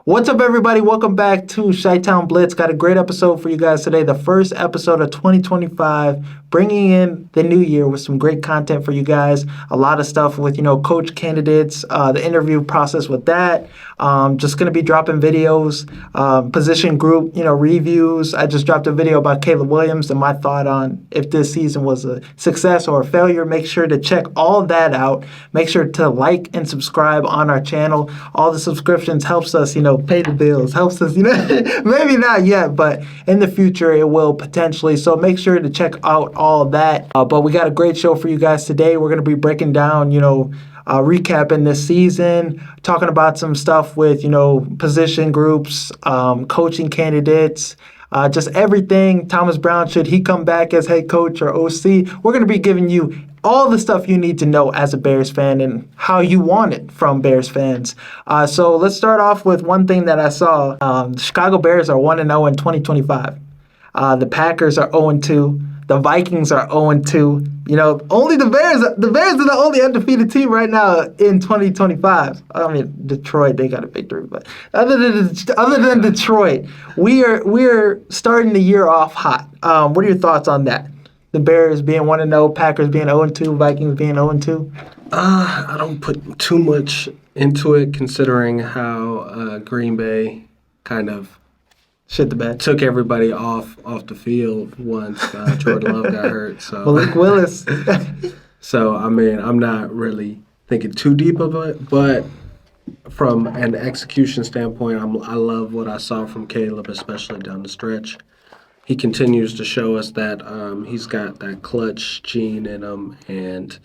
What's up, everybody? Welcome back to Chi-Town Blitz. Got a great episode for you guys today. The first episode of 2025, bringing in the new year with some great content for you guys. A lot of stuff with, coach candidates, the interview process with that. Just going to be dropping videos, position group, reviews. I just dropped a video about Caleb Williams and my thought on if this season was a success or a failure. Make sure to check all of that out. Make sure to like and subscribe on our channel. All the subscriptions helps us, pay the bills, helps us, maybe not yet, but in the future it will potentially. So make sure to check out all of that. But we got a great show for you guys today. We're going to be breaking down, recapping this season, talking about some stuff with, position groups, coaching candidates, just everything. Thomas Brown, should he come back as head coach or OC? We're going to be giving you all the stuff you need to know as a Bears fan and how you want it from Bears fans. So let's start off with one thing that I saw. The Chicago Bears are 1-0 in 2025. The Packers are 0-2. The Vikings are 0-2. Only the Bears are the only undefeated team right now in 2025. I mean, Detroit, they got a victory, but other than Detroit, we're starting the year off hot. What are your thoughts on that? The Bears being 1-0, Packers being 0-2, Vikings being 0-2? I don't put too much into it, considering how Green Bay kind of shit the bed, took everybody off the field once Jordan Love got hurt. So Malik Willis. So I mean, I'm not really thinking too deep of it, but from an execution standpoint, I love what I saw from Caleb, especially down the stretch. He continues to show us that he's got that clutch gene in him, and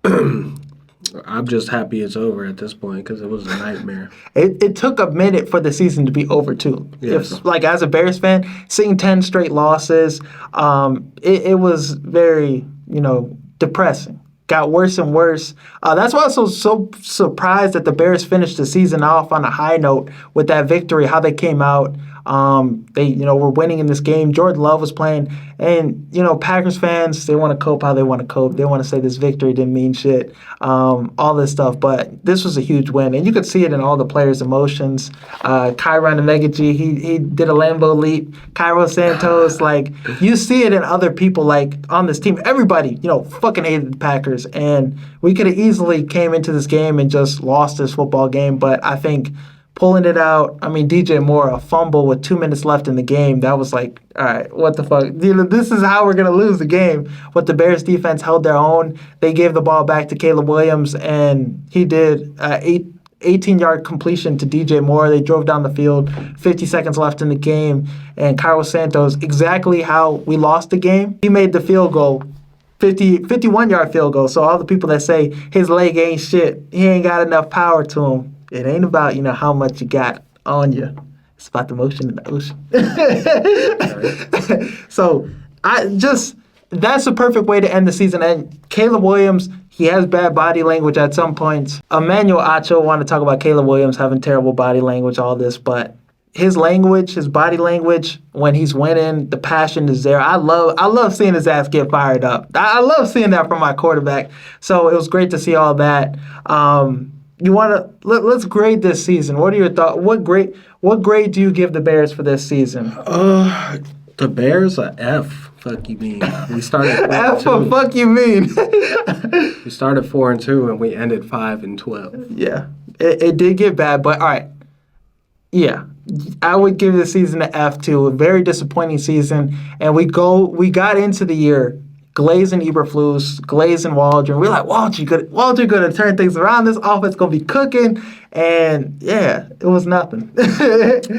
I'm just happy it's over at this point because it was a nightmare. It took a minute for the season to be over, too. Yes. As a Bears fan, seeing 10 straight losses, it was very, depressing. Got worse and worse. That's why I was so surprised that the Bears finished the season off on a high note with that victory, how they came out. They, were winning in this game. Jordan Love was playing. And, Packers fans, they want to cope how they want to cope. They want to say this victory didn't mean shit, all this stuff. But this was a huge win. And you could see it in all the players' emotions. Kyron Amegaji, he did a Lambeau leap. Cairo Santos, you see it in other people, on this team. Everybody, fucking hated the Packers. And we could have easily came into this game and just lost this football game. But I think pulling it out, DJ Moore, a fumble with 2 minutes left in the game, that was all right, what the fuck? This is how we're going to lose the game. But the Bears defense held their own. They gave the ball back to Caleb Williams, and he did 18-yard completion to DJ Moore. They drove down the field, 50 seconds left in the game, and Cairo Santos, exactly how we lost the game, he made the field goal. 51-yard field goal. So all the people that say his leg ain't shit, he ain't got enough power to him, it ain't about, how much you got on you. It's about the motion in the ocean. So that's a perfect way to end the season. And Caleb Williams, he has bad body language at some points. Emmanuel Acho want to talk about Caleb Williams having terrible body language, all this, but his language, his body language, when he's winning, the passion is there. I love seeing his ass get fired up. I love seeing that from my quarterback. So it was great to see all that. Let's grade this season. What are your thoughts? What grade do you give the Bears for this season? The Bears are F. Fuck you mean? We started 4-2. F for fuck you mean? We started 4-2 and we ended 5-12. Yeah, it did get bad, but all right. Yeah, I would give the season an F too. A very disappointing season, and we got into the year glazing Eberflus, glazing Waldron. We're like, Waldron gonna turn things around. This offense gonna be cooking, and yeah, it was nothing.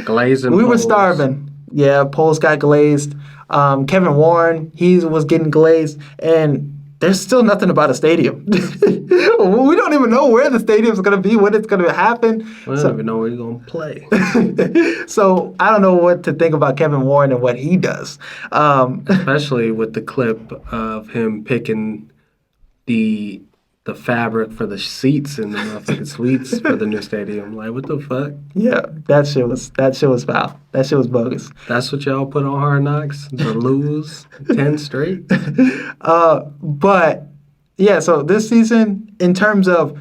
Glazing. We were starving. Yeah, Poles got glazed. Kevin Warren, he was getting glazed, and there's still nothing about a stadium. We don't even know where the stadium's going to be, when it's going to happen. We don't even know where he's going to play. So I don't know what to think about Kevin Warren and what he does. Especially with the clip of him picking the fabric for the seats in the motherfucking suites for the new stadium. Like, what the fuck? Yeah, that shit was foul. That shit was bogus. That's what y'all put on Hard Knocks? To lose 10 straight? But, yeah, so this season, in terms of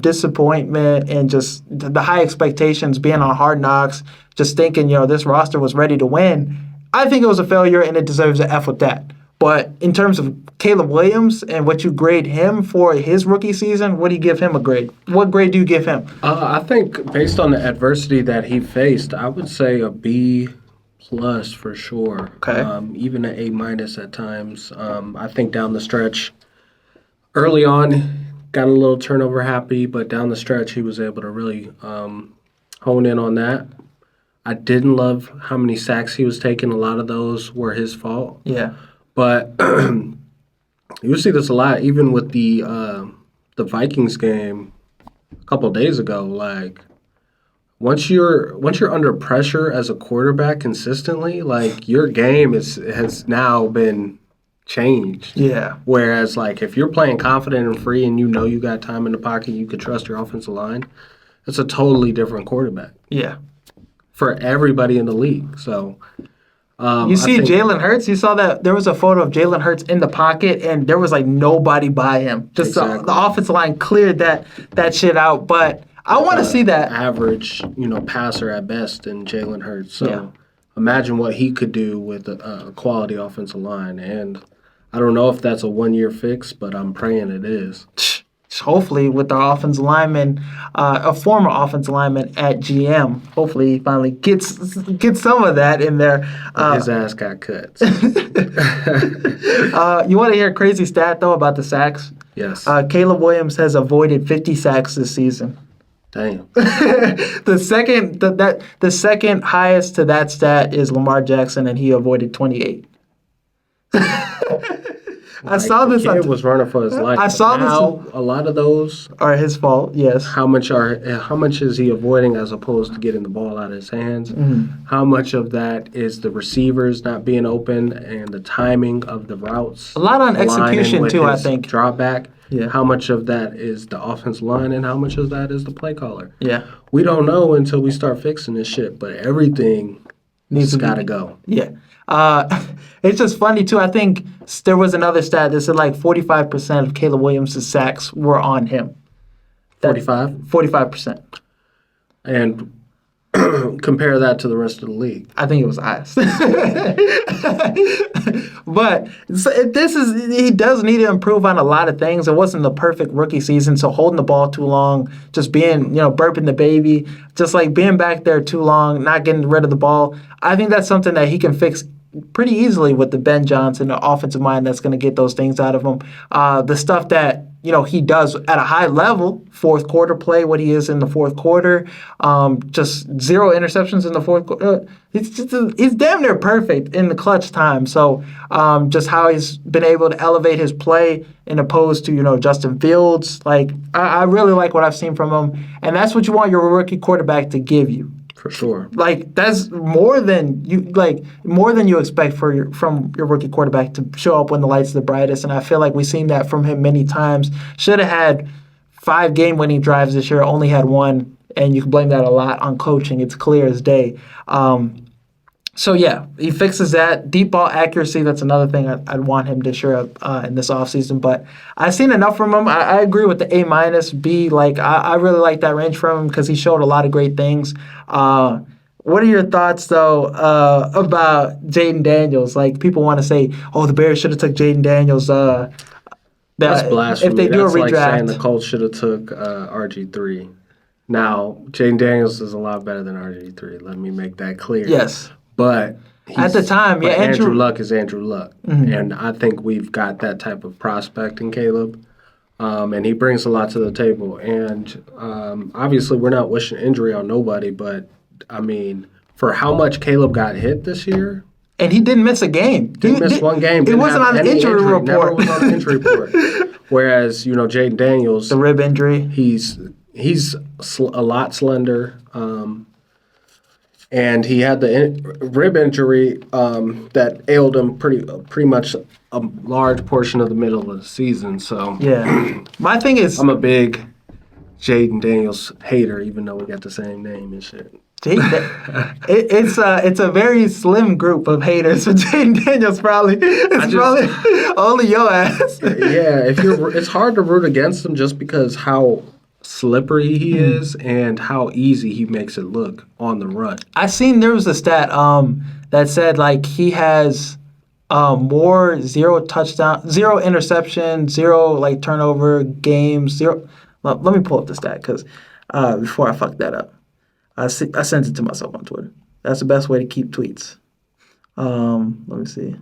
disappointment and just the high expectations being on Hard Knocks, just thinking, this roster was ready to win, I think it was a failure and it deserves an F with that. But in terms of Caleb Williams and what you grade him for his rookie season, what do you give him a grade? What grade do you give him? I think based on the adversity that he faced, I would say a B plus for sure. Okay. Even an A minus at times. I think down the stretch, early on, got a little turnover happy, but down the stretch, he was able to really hone in on that. I didn't love how many sacks he was taking. A lot of those were his fault. Yeah. But you see this a lot, even with the Vikings game a couple of days ago. Like once you're under pressure as a quarterback consistently, like your game has now been changed. Yeah. Whereas like if you're playing confident and free and you know you got time in the pocket, you could trust your offensive line. It's a totally different quarterback. Yeah. For everybody in the league. So. You see Jalen Hurts? You saw that there was a photo of Jalen Hurts in the pocket, and there was like nobody by him. Just Exactly. the offensive line cleared that shit out. But I want to see that. Average, passer at best in Jalen Hurts. So Yeah. imagine what he could do with a quality offensive line. And I don't know if that's a one-year fix, but I'm praying it is. Hopefully, with our offensive lineman, a former offensive lineman at GM, hopefully he finally gets some of that in there. His ass got cut. You want to hear a crazy stat though about the sacks? Yes. Caleb Williams has avoided 50 sacks this season. Damn. The second highest to that stat is Lamar Jackson, and he avoided 28. I saw this. The kid was running for his life. I saw this. Now, a lot of those are his fault. Yes. How much is he avoiding as opposed to getting the ball out of his hands? Mm-hmm. How much of that is the receivers not being open and the timing of the routes? A lot on execution too, I think. Drop back. Yeah. How much of that is the offensive line and how much of that is the play caller? Yeah. We don't know until we start fixing this shit, but everything needs to go. Yeah. It's just funny too. I think there was another stat that said like 45% of Caleb Williams' sacks were on him. 45? 45%. And compare that to the rest of the league. I think it was highest. But he does need to improve on a lot of things. It wasn't the perfect rookie season, so holding the ball too long, just being, burping the baby, just like being back there too long, not getting rid of the ball. I think that's something that he can fix pretty easily with the Ben Johnson, the offensive mind that's going to get those things out of him. The stuff that he does at a high level, fourth quarter play, what he is in the fourth quarter, just 0 interceptions in the fourth quarter. He's damn near perfect in the clutch time. So just how he's been able to elevate his play in opposed to, Justin Fields. Like, I really like what I've seen from him. And that's what you want your rookie quarterback to give you. For sure. Like that's more than you expect from your rookie quarterback to show up when the lights are the brightest. And I feel like we've seen that from him many times. Should have had 5 game-winning drives this year, only had 1, and you can blame that a lot on coaching. It's clear as day. So, yeah, he fixes that. Deep ball accuracy, that's another thing I'd want him to shore up in this offseason. But I've seen enough from him. I agree with the A-, B. Like, I really like that range from him because he showed a lot of great things. What are your thoughts, though, about Jaden Daniels? Like, people want to say, oh, the Bears should have took Jaden Daniels. That's blasphemy. If they do That's a redraft. Like saying the Colts should have took RG3. Now, Jaden Daniels is a lot better than RG3. Let me make that clear. Yes. But at the time, yeah, Andrew Luck is Andrew Luck. Mm-hmm. And I think we've got that type of prospect in Caleb. And he brings a lot to the table. And obviously, we're not wishing injury on nobody. But, I mean, for how much Caleb got hit this year. And he didn't miss a game. Didn't miss one game. It wasn't on the injury report. Never was on the injury report. Whereas, Jaden Daniels. The rib injury. He's a lot slender. And he had the rib injury that ailed him pretty much a large portion of the middle of the season. So yeah, my thing is I'm a big Jaden Daniels hater, even though we got the same name and shit. It's a very slim group of haters. But Jaden Daniels probably only your ass. Yeah, it's hard to root against him just because how slippery he is and how easy he makes it look on the run. I seen there was a stat that said like he has more zero interception, zero like turnover games, zero. Let me pull up the stat because before I fuck that up, I sent it to myself on Twitter. That's the best way to keep tweets. Let me see.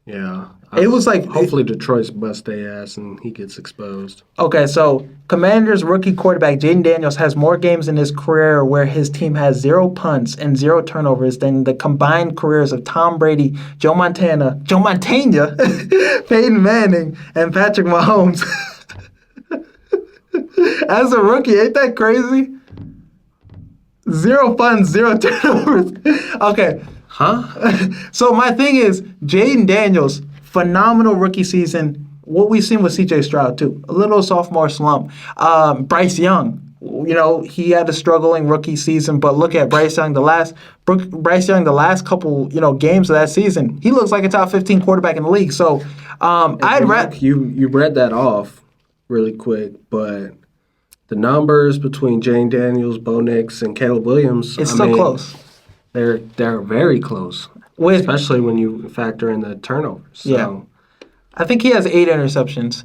Yeah. It was like Hopefully Detroit's bust their ass and he gets exposed. Okay, so Commanders rookie quarterback Jaden Daniels has more games in his career where his team has 0 punts and 0 turnovers than the combined careers of Tom Brady, Joe Montana, Peyton Manning, and Patrick Mahomes. As a rookie, ain't that crazy? 0 punts, 0 turnovers. Okay. Huh? So my thing is, Jaden Daniels, phenomenal rookie season. What we've seen with C.J. Stroud too, a little sophomore slump. Bryce Young, he had a struggling rookie season, but look at Bryce Young. The last couple games of that season, he looks like a top 15 quarterback in the league. So you read that off really quick, but the numbers between Jane Daniels, Bo Nix, and Caleb Williams, it's still close. They're very close, especially when you factor in the turnovers. So. Yeah. I think he has 8 interceptions.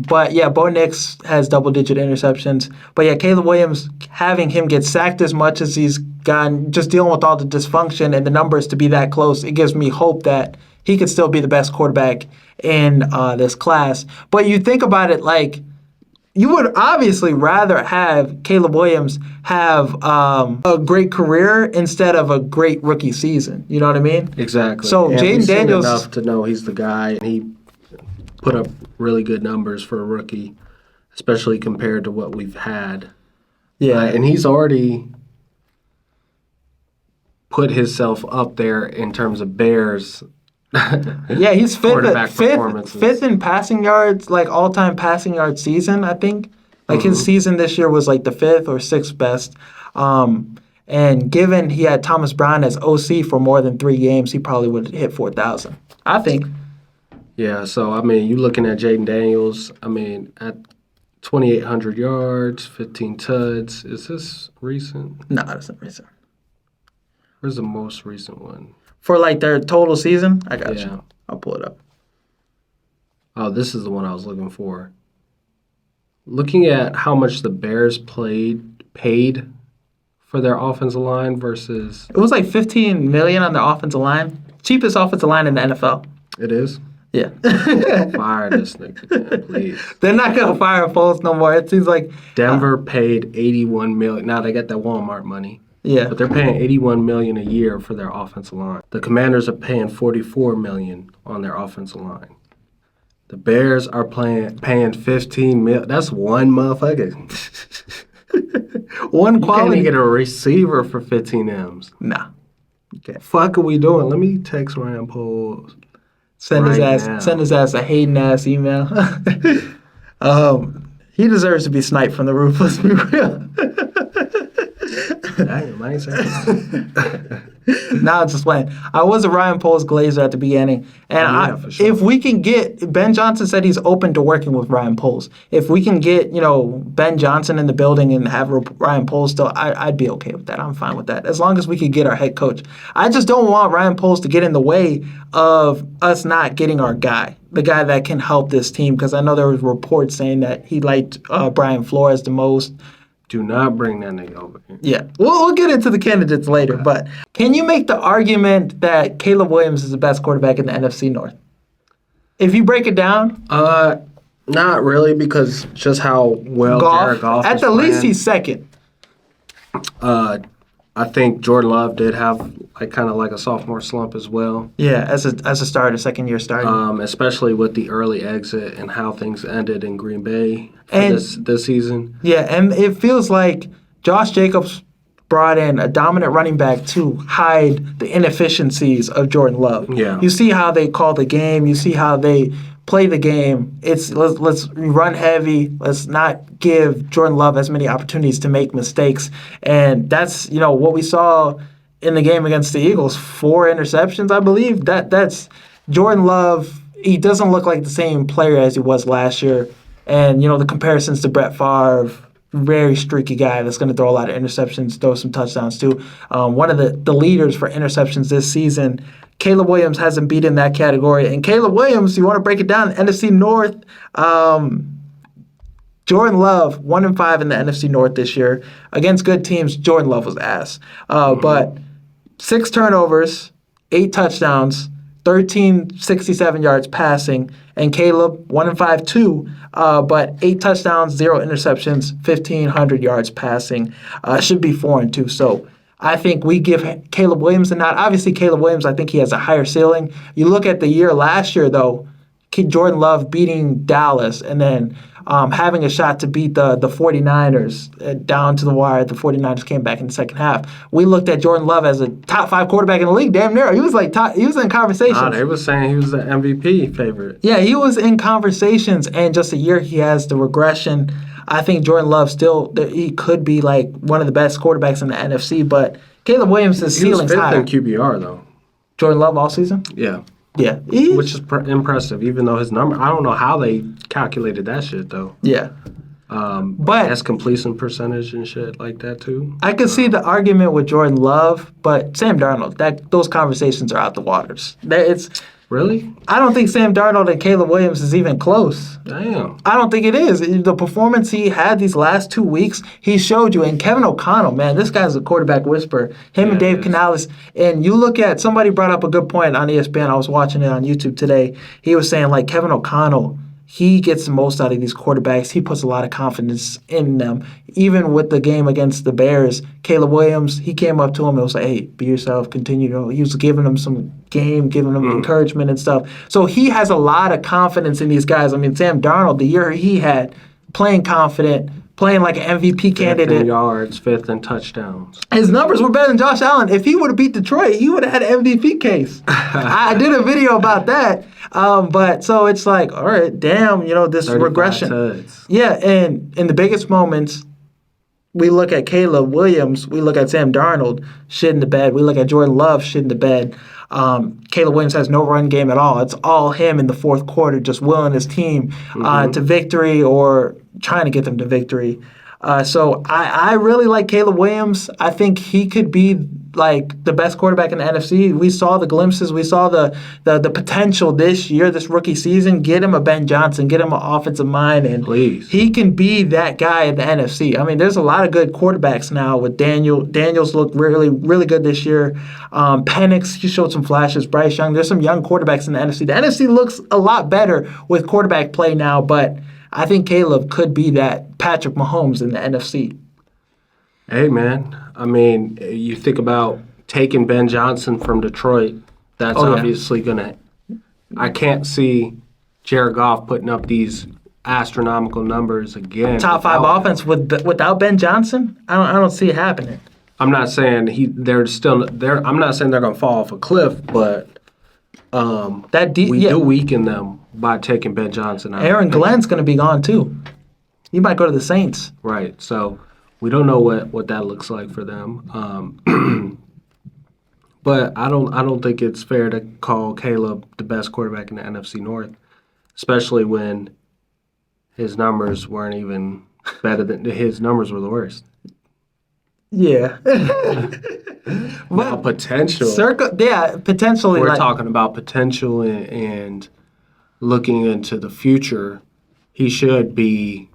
But yeah, Bo Nix has double-digit interceptions. But yeah, Caleb Williams, having him get sacked as much as he's gotten, just dealing with all the dysfunction and the numbers to be that close, it gives me hope that he could still be the best quarterback in this class. But you think about it like, you would obviously rather have Caleb Williams have a great career instead of a great rookie season. You know what I mean? Exactly. So Jaden Daniels, enough to know he's the guy, and he put up really good numbers for a rookie, especially compared to what we've had. Yeah, and he's already put himself up there in terms of Bears. Yeah, he's fifth in passing yards, like all-time passing yard season, I think. Like his season this year was like the 5th or 6th best. And given he had Thomas Brown as OC for more than 3 games, he probably would hit 4,000, I think. Yeah, so, I mean, you're looking at Jaden Daniels, I mean, at 2,800 yards, 15 tuds. Is this recent? No, that's not recent. Where's the most recent one? For like their total season? I got Yeah. you. I'll pull it up. Oh, this is the one I was looking for. Looking at how much the Bears paid for their offensive line versus... It was like $15 million on their offensive line. Cheapest offensive line in the NFL. It is? Yeah. Fire this nigga, man, please. They're not going to fire Foles no more. It seems like... Denver paid $81 million. Now they got that Walmart money. Yeah. But they're paying $81 million a year for their offensive line. The Commanders are paying $44 million on their offensive line. The Bears are paying $15 million. That's one motherfucker. One quality. You can't get a receiver for 15 M's. Nah. Okay. Fuck are we doing? Let me text Ryan Poles. Send his ass a hating ass email. He deserves to be sniped from the roof. Let's be real. Damn, I ain't saying that. Nah, just playing. I was a Ryan Poles glazer at the beginning, and for sure. if we can get Ben Johnson said he's open to working with Ryan Poles. If we can get Ben Johnson in the building and have Ryan Poles still, I'd be okay with that. I'm fine with that as long as we could get our head coach. I just don't want Ryan Poles to get in the way of us not getting our guy, the guy that can help this team. Because I know there was reports saying that he liked Brian Flores the most. Do not bring that nigga over here. Yeah, we'll get into the candidates later, but can you make the argument that Caleb Williams is the best quarterback in the NFC North? If you break it down? Not really, because just how well Jared Goff at is the playing. least, he's second. I think Jordan Love did have kind of like a sophomore slump as well. Yeah, as a starter, second-year starter. Especially with the early exit and how things ended in Green Bay for this season. Yeah, and it feels like Josh Jacobs brought in a dominant running back to hide the inefficiencies of Jordan Love. Yeah. You see how they call the game. You see how they play the game. It's let's run heavy. Let's not give Jordan Love as many opportunities to make mistakes. And that's what we saw in the game against the Eagles. 4 interceptions, I believe. That's Jordan Love. He doesn't look like the same player as he was last year. And, the comparisons to Brett Favre, very streaky guy that's going to throw a lot of interceptions, throw some touchdowns too. One of the leaders for interceptions this season. Caleb Williams hasn't beaten that category. And Caleb Williams, you want to break it down, NFC North, Jordan Love, 1-5 in the NFC North this year. Against good teams, Jordan Love was ass. But 6 turnovers, 8 touchdowns, 1,367 yards passing. And Caleb, 1-5 too, but 8 touchdowns, 0 interceptions, 1,500 yards passing. Should be 4-2. So I think we give Caleb Williams a nod. Obviously, Caleb Williams, I think he has a higher ceiling. You look at the year last year, though, Jordan Love beating Dallas and then having a shot to beat the 49ers down to the wire. The 49ers came back in the second half. We looked at Jordan Love as a top 5 quarterback in the league, damn near. He was he was in conversations. Nah, they were saying he was the MVP favorite. Yeah, he was in conversations, and just a year he has the regression. I think Jordan Love he could be like one of the best quarterbacks in the NFC, but Caleb Williams' ceiling's high. He was 5th in QBR, though. Jordan Love all season? Yeah. Yeah. Which is impressive, even though his number, I don't know how they calculated that shit, though. Yeah. But that's completion percentage and shit like that, too. I could see the argument with Jordan Love, but Sam Darnold, those conversations are out the waters. Really? I don't think Sam Darnold and Caleb Williams is even close. Damn. I don't think it is. The performance he had these last 2 weeks, he showed you. And Kevin O'Connell, man, this guy's a quarterback whisperer. Him and Dave Canales. And you look at, somebody brought up a good point on ESPN. I was watching it on YouTube today. He was saying, like, Kevin O'Connell, he gets the most out of these quarterbacks. He puts a lot of confidence in them. Even with the game against the Bears, Caleb Williams, he came up to him and was like, hey, be yourself, continue. He was giving them some game, giving them encouragement and stuff. So he has a lot of confidence in these guys. I mean, Sam Darnold, the year he had, playing confident, playing like an MVP candidate. 5th in yards, 5th in touchdowns. His numbers were better than Josh Allen. If he would have beat Detroit, he would have had an MVP case. I did a video about that. But so it's like, all right, damn, this regression. Tuds. Yeah, and in the biggest moments, we look at Caleb Williams, we look at Sam Darnold, shit in the bed. We look at Jordan Love, shit in the bed. Caleb Williams has no run game at all. It's all him in the fourth quarter, just willing his team to victory or trying to get them to victory. So I really like Caleb Williams. I think he could be like the best quarterback in the NFC. We saw the glimpses. We saw the potential this year, this rookie season. Get him a Ben Johnson. Get him an offensive mind. And please, he can be that guy in the NFC. I mean, there's a lot of good quarterbacks now with Daniel. Daniels looked really, really good this year. Penix, he showed some flashes. Bryce Young. There's some young quarterbacks in the NFC. The NFC looks a lot better with quarterback play now, but I think Caleb could be that Patrick Mahomes in the NFC. Hey, man. I mean, you think about taking Ben Johnson from Detroit. That's obviously going to – I can't see Jared Goff putting up these astronomical numbers again. Top 5 offense without Ben Johnson? I don't see it happening. I'm not saying I'm not saying they're going to fall off a cliff, but we do weaken them by taking Ben Johnson out. Aaron Glenn's going to be gone too. He might go to the Saints. Right. So we don't know what that looks like for them. But I don't think it's fair to call Caleb the best quarterback in the NFC North, especially when his numbers weren't even better than his numbers were the worst. Yeah. Well, potential. Potentially. We're talking about potential and looking into the future. He should be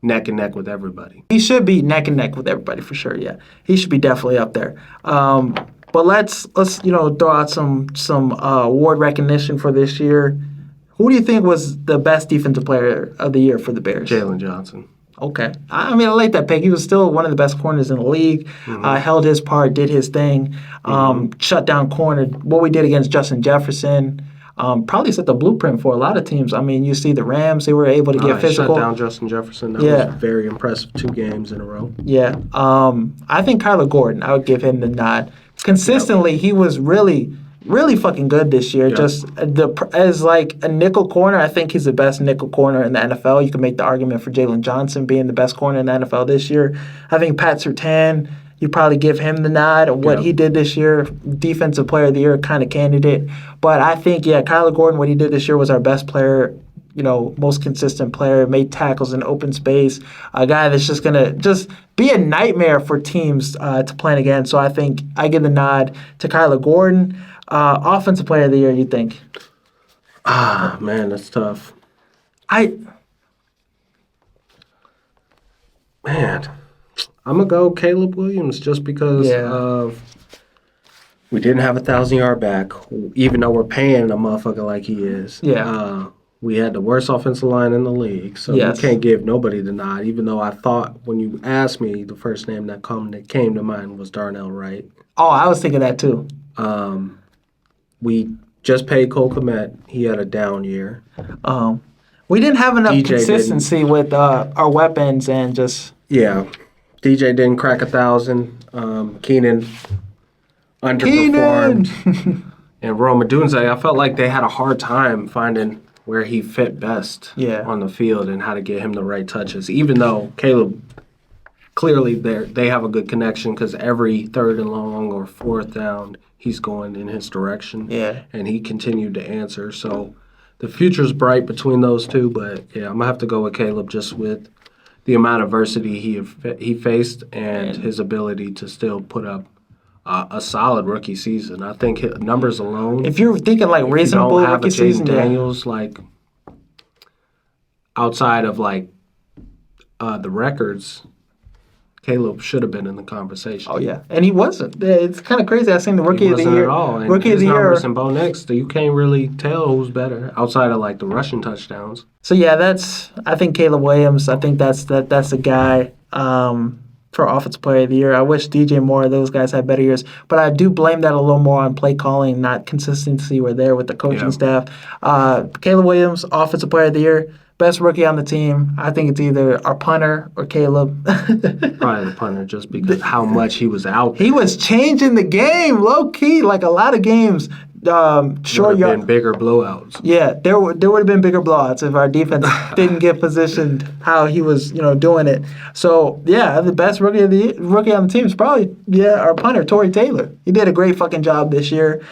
neck and neck with everybody. He should be neck and neck with everybody for sure. Yeah, he should be definitely up there. But let's throw out some award recognition for this year. Who do you think was the best defensive player of the year for the Bears? Jalen Johnson. Okay. I mean, I like that pick. He was still one of the best corners in the league. Held his part, did his thing, shut down corner. What we did against Justin Jefferson probably set the blueprint for a lot of teams. I mean, you see the Rams, they were able to get physical. Shut down Justin Jefferson. That was very impressive. 2 games in a row. Yeah. I think Kyler Gordon, I would give him the nod. Consistently, he was really fucking good this year. Yep. Just as like a nickel corner, I think he's the best nickel corner in the NFL. You can make the argument for Jalen Johnson being the best corner in the NFL this year. I think Pat Surtain, you probably give him the nod of what he did this year. Defensive Player of the Year kind of candidate. But I think, Kyler Gordon, what he did this year was our best player most consistent player, made tackles in open space, a guy that's just gonna just be a nightmare for teams to plan against. So I think I give the nod to Kyler Gordon. Offensive player of the year, you think? Ah, man, that's tough. I Man, I'm gonna go Caleb Williams just because Yeah. of we didn't have a 1,000-yard back, even though we're paying a motherfucker like he is. Yeah. We had the worst offensive line in the league, so Yes. you can't give nobody the nod. Even though I thought when you asked me, the first name that came to mind was Darnell Wright. Oh, I was thinking that too. We just paid Cole Kmet. He had a down year. We didn't have enough DJ consistency with our weapons and just Yeah, DJ didn't crack 1,000. Keenan underperformed. And Rome Odunze, I felt like they had a hard time finding where he fit best on the field and how to get him the right touches. Even though Caleb, clearly they have a good connection because every third and long or fourth down, he's going in his direction. Yeah. And he continued to answer. So the future's bright between those two. But, yeah, I'm going to have to go with Caleb just with the amount of adversity he faced and his ability to still put up a solid rookie season. I think his numbers alone. If you're thinking like reasonable don't have rookie a Jaden season, Daniels, like outside of like the records, Caleb should have been in the conversation. Oh yeah, and he wasn't. It's kind of crazy. I seen the He rookie of the wasn't year. at all. And Rookie of his the year. numbers and Bo Nix, you can't really tell who's better outside of like the rushing touchdowns. So yeah, I think Caleb Williams. I think that's a guy for offensive player of the year. I wish DJ Moore, those guys had better years, but I do blame that a little more on play calling, not consistency. We're there with the coaching staff. Caleb Williams, offensive player of the year. Best rookie on the team. I think it's either our punter or Caleb. Probably the punter, just because how much he was out there. He was changing the game, low key, like a lot of games. Short yard. Been bigger blowouts. Yeah, there would have been bigger blowouts if our defense didn't get positioned how he was, doing it. So yeah, the best rookie on the team is probably our punter, Torrey Taylor. He did a great fucking job this year.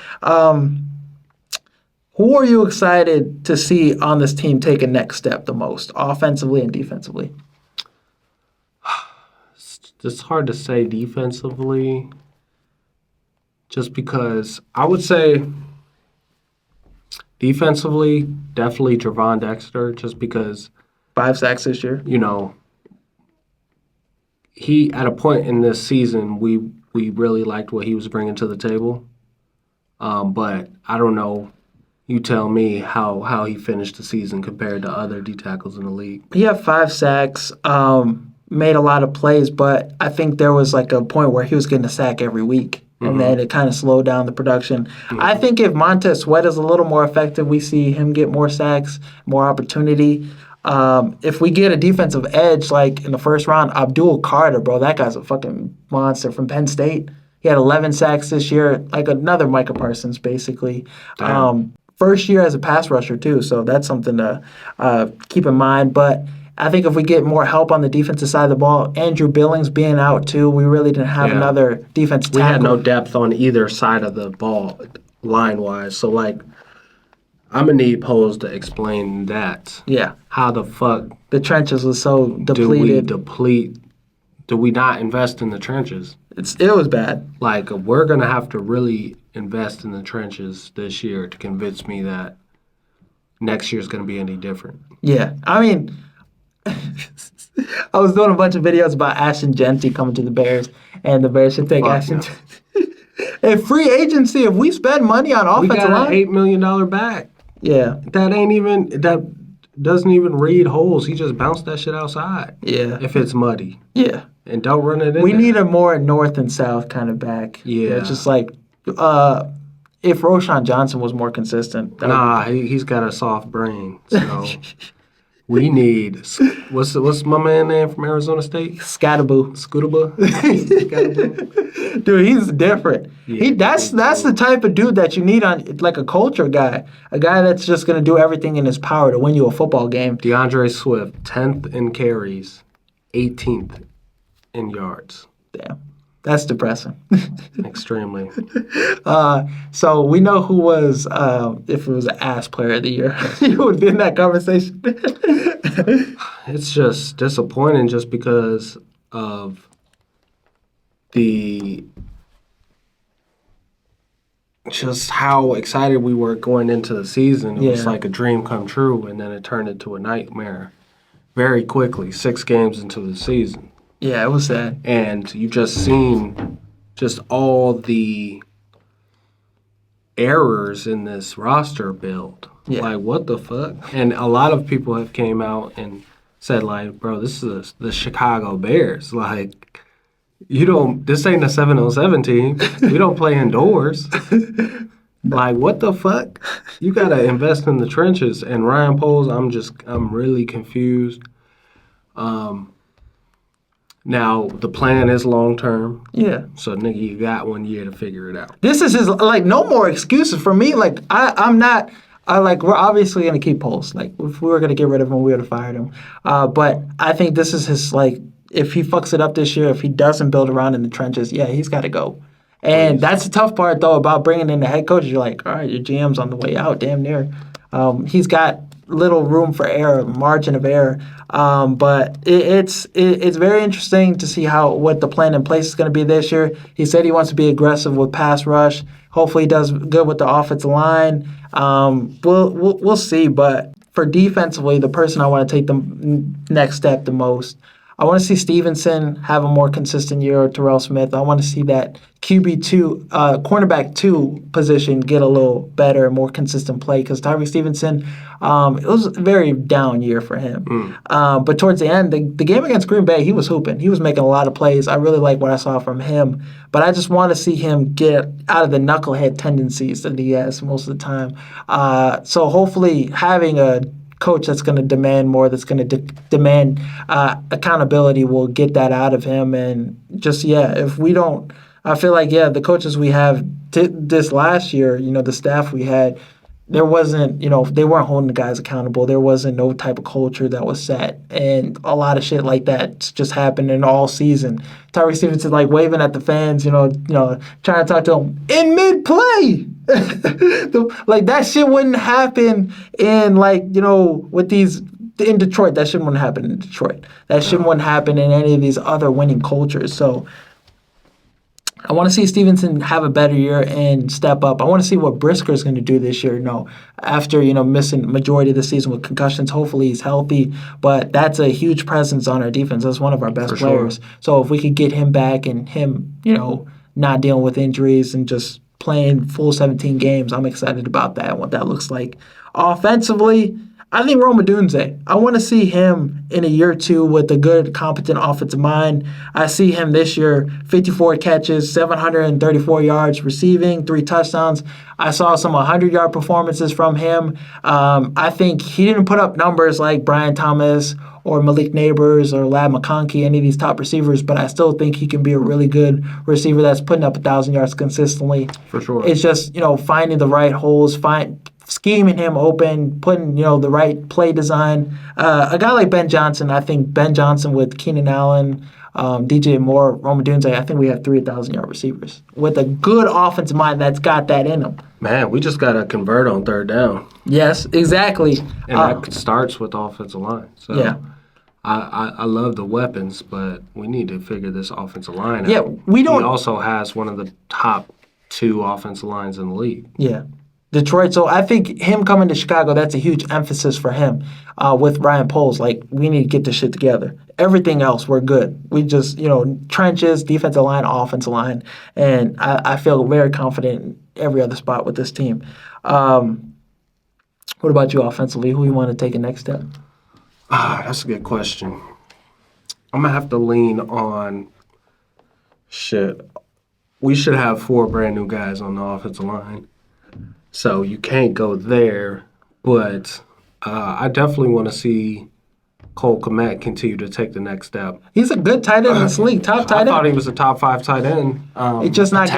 Who are you excited to see on this team take a next step the most, offensively and defensively? It's hard to say defensively, just because I would say defensively, definitely Trevon Dexter, just because 5 sacks this year. He at a point in this season we really liked what he was bringing to the table, but I don't know. You tell me how he finished the season compared to other D tackles in the league. He had 5 sacks, made a lot of plays, but I think there was like a point where he was getting a sack every week, and then it kind of slowed down the production. I think if Montez Sweat is a little more effective, we see him get more sacks, more opportunity. If we get a defensive edge like in the first round, Abdul Carter, bro, that guy's a fucking monster from Penn State. He had 11 sacks this year, like another Micah Parsons, basically. First year as a pass rusher, too, so that's something to keep in mind. But I think if we get more help on the defensive side of the ball, Andrew Billings being out, too, we really didn't have another defensive tackle. We had no depth on either side of the ball, line-wise. So, like, I'm going to need Poles to explain that. Yeah. How the fuck the trenches was so depleted. Do we not invest in the trenches? It was bad. Like, we're going to have to really invest in the trenches this year to convince me that next year's going to be any different. Yeah. I mean, I was doing a bunch of videos about Ashton Genty coming to the Bears, and the Bears should take Ashton Genty. And free agency, if we spend money on offensive line. We got an $8 million back. Yeah. That doesn't even read holes. He just bounced that shit outside. Yeah. If it's muddy. Yeah. And don't run it in We there. need a more north and south kind of back. Yeah. It's just like if Roshan Johnson was more consistent. He's got a soft brain. So we need what's my man name from Arizona State? Scattaboo. Scootaboo. Dude, he's different. Yeah, that's the type of dude that you need on like a culture guy. A guy that's just gonna do everything in his power to win you a football game. DeAndre Swift, 10th in carries, 18th in yards. Damn. That's depressing. Extremely. So we know who was, if it was an ass player of the year, you would be in that conversation. It's just disappointing just because of the just how excited we were going into the season. It was Yeah. like a dream come true, and then it turned into a nightmare very quickly, 6 games into the season. Yeah, it was sad. And you just seen just all the errors in this roster build. Yeah. Like, what the fuck? And a lot of people have came out and said, like, bro, this is the Chicago Bears. Like, this ain't a 7-on-7 team. We don't play indoors. Like, what the fuck? You got to invest in the trenches. And Ryan Poles, I'm really confused. Now, the plan is long term. Yeah. So, nigga, you got 1 year to figure it out. This is his, like, no more excuses for me. Like, I'm not, we're obviously going to keep Poles. Like, if we were going to get rid of him, we would have fired him. But I think this is his, like, if he fucks it up this year, if he doesn't build around in the trenches, yeah, he's got to go. And that's the tough part, though, about bringing in the head coach. You're like, all right, your GM's on the way out, damn near. He's got little room for error, margin of error. But it's very interesting to see what the plan in place is going to be this year. He said he wants to be aggressive with pass rush. Hopefully, he does good with the offensive line. We'll see. But for defensively, the person I want to take the next step the most, I want to see Stevenson have a more consistent year, or Terrell Smith. I want to see that QB2, cornerback 2 position get a little better, more consistent play, because Tyreek Stevenson, it was a very down year for him. But towards the end, the game against Green Bay, he was hooping. He was making a lot of plays. I really like what I saw from him. But I just want to see him get out of the knucklehead tendencies that he has most of the time. So hopefully having a coach that's going to demand more, that's going to demand accountability, will get that out of him. And just, if we don't, I feel like, the coaches we have this last year, the staff we had, there wasn't, they weren't holding the guys accountable. There wasn't no type of culture that was set. And a lot of shit like that just happened in all season. Tyreek Stevenson, like, waving at the fans, trying to talk to them in mid-play. Like, that shit wouldn't happen in, with these in Detroit. That shit wouldn't happen in Detroit. That shit wouldn't happen in any of these other winning cultures. So I want to see Stevenson have a better year and step up. I want to see what Brisker's going to do this year. After missing majority of the season with concussions, hopefully he's healthy. But that's a huge presence on our defense. That's one of our best players. Sure. So if we could get him back and him, not dealing with injuries and just playing full 17 games, I'm excited about that and what that looks like. Offensively, I think Rome Odunze. I want to see him in a year or two with a good, competent offensive mind. I see him this year, 54 catches, 734 yards receiving, 3 touchdowns. I saw some 100-yard performances from him. I think he didn't put up numbers like Brian Thomas or Malik Neighbors or Lab McConkey, any of these top receivers, but I still think he can be a really good receiver that's putting up 1,000 yards consistently. For sure. It's just, finding the right holes, scheming him open, putting, the right play design. A guy like Ben Johnson, I think Ben Johnson with Keenan Allen, DJ Moore, Rome Odunze, I think we have 3 1,000-yard receivers with a good offensive mind that's got that in them. Man, we just got to convert on third down. Yes, exactly. And that starts with the offensive line. So yeah. I love the weapons, but we need to figure this offensive line out. Yeah, we don't. He also has one of the top 2 offensive lines in the league. Yeah. Detroit. So I think him coming to Chicago, that's a huge emphasis for him with Ryan Poles. Like, we need to get this shit together. Everything else, we're good. We just, trenches, defensive line, offensive line. And I feel very confident in every other spot with this team. What about you offensively? Who you want to take a next step? That's a good question. I'm going to have to lean on shit. We should have 4 brand new guys on the offensive line. So you can't go there, but I definitely want to see Cole Kmet continue to take the next step. He's a good tight end in this league, top tight end. I thought he was a top 5 tight end. It's just not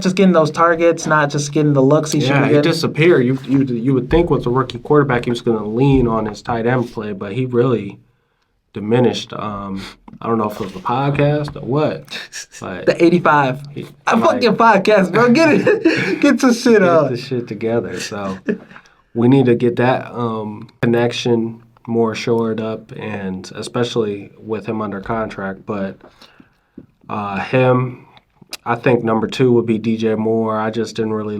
just getting those targets, not just getting the looks he should be getting. He disappeared. You would think with a rookie quarterback he was going to lean on his tight end play, but he really diminished. I don't know if it was the podcast or what, but The 85. I like, fucking podcast, bro. Get it. Get some shit get up. the shit together. So we need to get that connection more shored up, and especially with him under contract. But him, I think number 2 would be DJ Moore. I just didn't really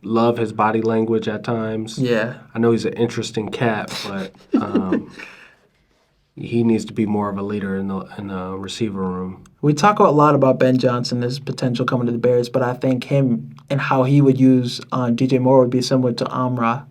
love his body language at times. Yeah. I know he's an interesting cat, but he needs to be more of a leader in the receiver room. We talk a lot about Ben Johnson, his potential coming to the Bears, but I think him and how he would use DJ Moore would be similar to Amra.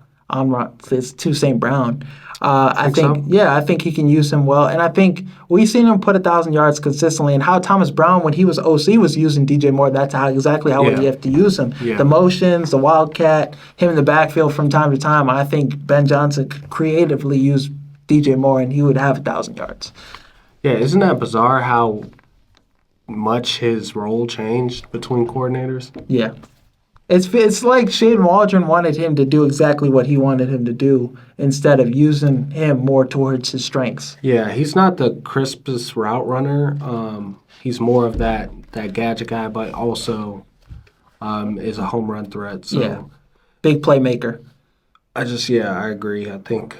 It's to St. Brown. I think, so? I think he can use him well, and I think we've seen him put 1,000 yards consistently. And how Thomas Brown, when he was OC, was using DJ Moore. That's exactly how Yeah. you have to use him. Yeah. The motions, the wildcat, him in the backfield from time to time. I think Ben Johnson could creatively use DJ Moore, and he would have 1,000 yards. Yeah, isn't that bizarre how much his role changed between coordinators? Yeah. It's like Shane Waldron wanted him to do exactly what he wanted him to do instead of using him more towards his strengths. Yeah, he's not the crispest route runner. He's more of that gadget guy, but also is a home run threat. So Yeah. Big playmaker. I agree. I think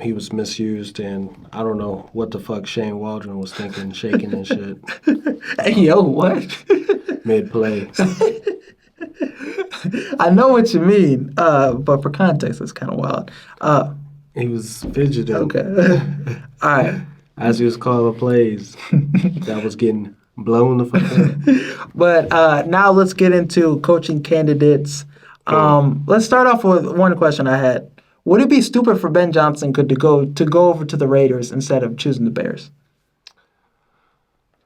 he was misused, and I don't know what the fuck Shane Waldron was thinking, shaking and shit Hey, yo, what? mid-play. I know what you mean, but for context, it's kind of wild. He was fidgeting. Okay. All right. As he was calling the plays, that was getting blown the fuck up. But now let's get into coaching candidates. Let's start off with one question I had. Would it be stupid for Ben Johnson to go over to the Raiders instead of choosing the Bears?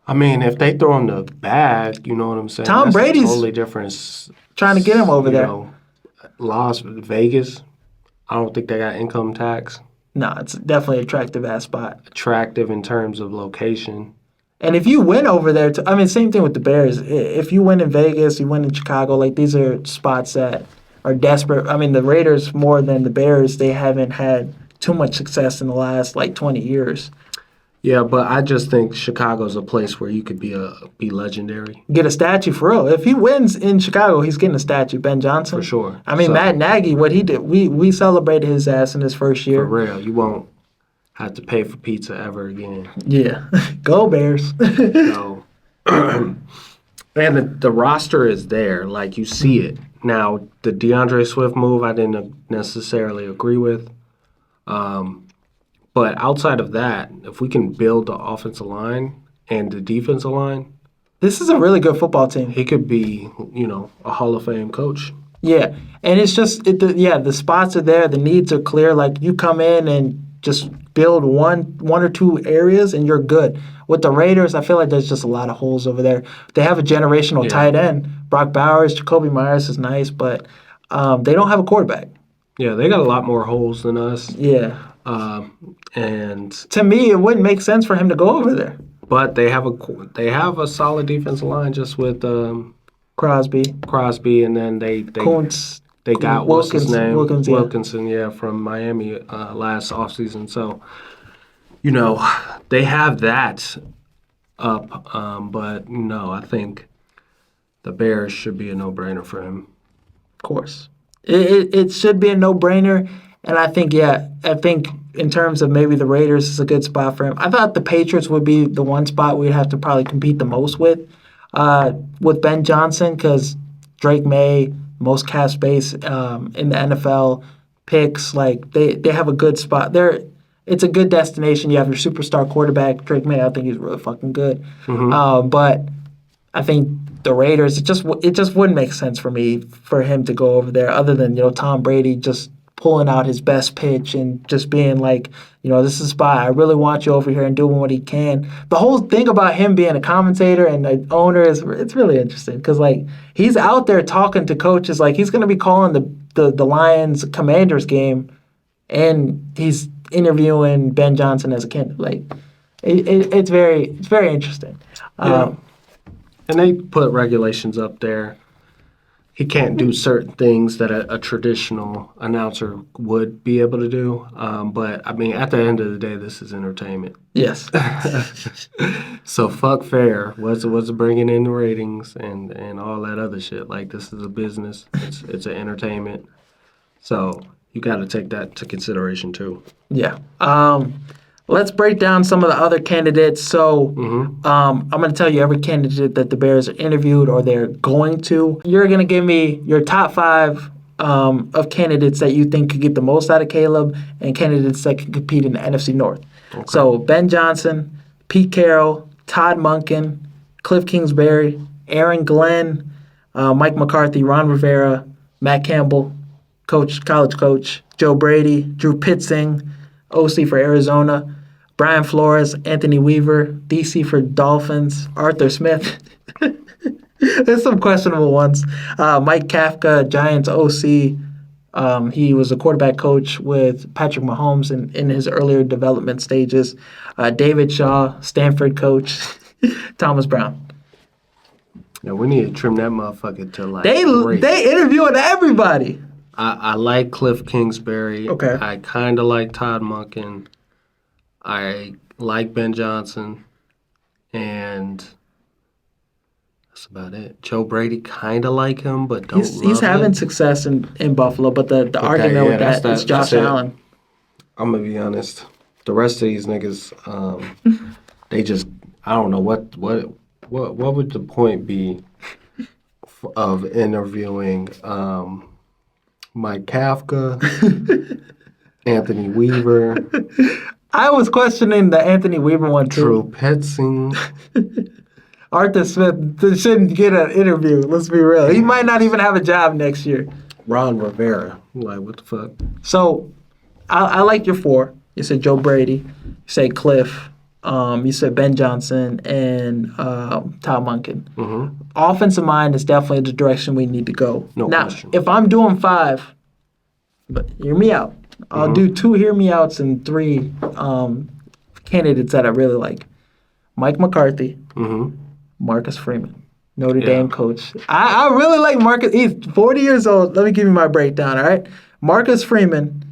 I mean, if they throw him the bag, you know what I'm saying? Tom That's Brady's a totally different. Trying to get him over there. Las Vegas, I don't think they got income tax. No, it's definitely an attractive ass spot. Attractive in terms of location. And if you win over there, same thing with the Bears. If you win in Vegas, you win in Chicago, like these are spots that are desperate. I mean, the Raiders more than the Bears, they haven't had too much success in the last 20 years. Yeah, but I just think Chicago's a place where you could be legendary. Get a statue for real. If he wins in Chicago, he's getting a statue. Ben Johnson. For sure. I mean, So, Matt Nagy, what he did, we celebrated his ass in his first year. For real, you won't have to pay for pizza ever again. Yeah. Go Bears. So, and the roster is there. Like, you see it. Now, the DeAndre Swift move, I didn't necessarily agree with. But outside of that, if we can build the offensive line and the defensive line, This is a really good football team. he could be, a Hall of Fame coach. Yeah, and it's just the spots are there, the needs are clear. Like you come in and just build one or two areas, and you're good. With the Raiders, I feel like there's just a lot of holes over there. They have a generational tight end, Brock Bowers, Jacoby Myers is nice, but they don't have a quarterback. Yeah, they got a lot more holes than us. Yeah, And to me, it wouldn't make sense for him to go over there. but they have a solid defensive line just with Crosby, and then they Kuntz, they got what's his name Wilkinson, yeah, from Miami last offseason. So they have that up, but no, I think the Bears should be a no-brainer for him. Of course. It should be a no-brainer, and I think in terms of maybe the Raiders is a good spot for him. I thought the Patriots would be the one spot we'd have to probably compete the most with Ben Johnson, because Drake May, most cap space in the NFL, picks, like they have a good spot. It's a good destination. You have your superstar quarterback, Drake May. I think he's really fucking good. Mm-hmm. But I think the Raiders, it just wouldn't make sense for me for him to go over there, other than Tom Brady just pulling out his best pitch and just being like, this is a spot. I really want you over here, and doing what he can. The whole thing about him being a commentator and an owner it's really interesting, because he's out there talking to coaches. Like he's going to be calling the Lions Commanders game, and he's interviewing Ben Johnson as a candidate. Like it's very interesting. Yeah. And they put regulations up there he can't do certain things that a traditional announcer would be able to do. But I mean, at the end of the day, this is entertainment. Yes. So fuck fair. What's bringing in the ratings and all that other shit. Like this is a business. It's an entertainment. So you got to take that to consideration too. Yeah. Let's break down some of the other candidates. So I'm going to tell you every candidate that the Bears are interviewed or they're going to. You're going to give me your top 5 of candidates that you think could get the most out of Caleb and candidates that can compete in the NFC North. Okay. So Ben Johnson, Pete Carroll, Todd Monken, Cliff Kingsbury, Aaron Glenn, Mike McCarthy, Ron Rivera, Matt Campbell, college coach, Joe Brady, Drew Pitzing, OC for Arizona, Brian Flores, Anthony Weaver, DC for Dolphins, Arthur Smith. There's some questionable ones. Mike Kafka, Giants OC. He was a quarterback coach with Patrick Mahomes in his earlier development stages. David Shaw, Stanford coach. Thomas Brown. Yeah, we need to trim that motherfucker to like They interviewing everybody. I like Cliff Kingsbury. Okay. I kind of like Todd Monken. I like Ben Johnson. And that's about it. Joe Brady, kind of like him, but don't He's love having him. success in Buffalo, but the argument with that is Josh Allen. I'm going to be honest. The rest of these niggas, they just, I don't know what would the point be of interviewing Mike Kafka, Anthony Weaver, I was questioning the Anthony Weaver one too. Drew Petzing. Arthur Smith shouldn't get an interview. Let's be real. He might not even have a job next year. Ron Rivera. Like, what the fuck? So, I like your 4. You said Joe Brady. You said Cliff. You said Ben Johnson and Todd Monken. Mm-hmm. Offensive mind is definitely the direction we need to go. No now, question. if I'm doing 5, but hear me out. I'll do 2 hear me outs and 3 candidates that I really like. Mike McCarthy, Marcus Freeman, Notre Dame coach. I really like Marcus. He's 40 years old. Let me give you my breakdown, all right? Marcus Freeman,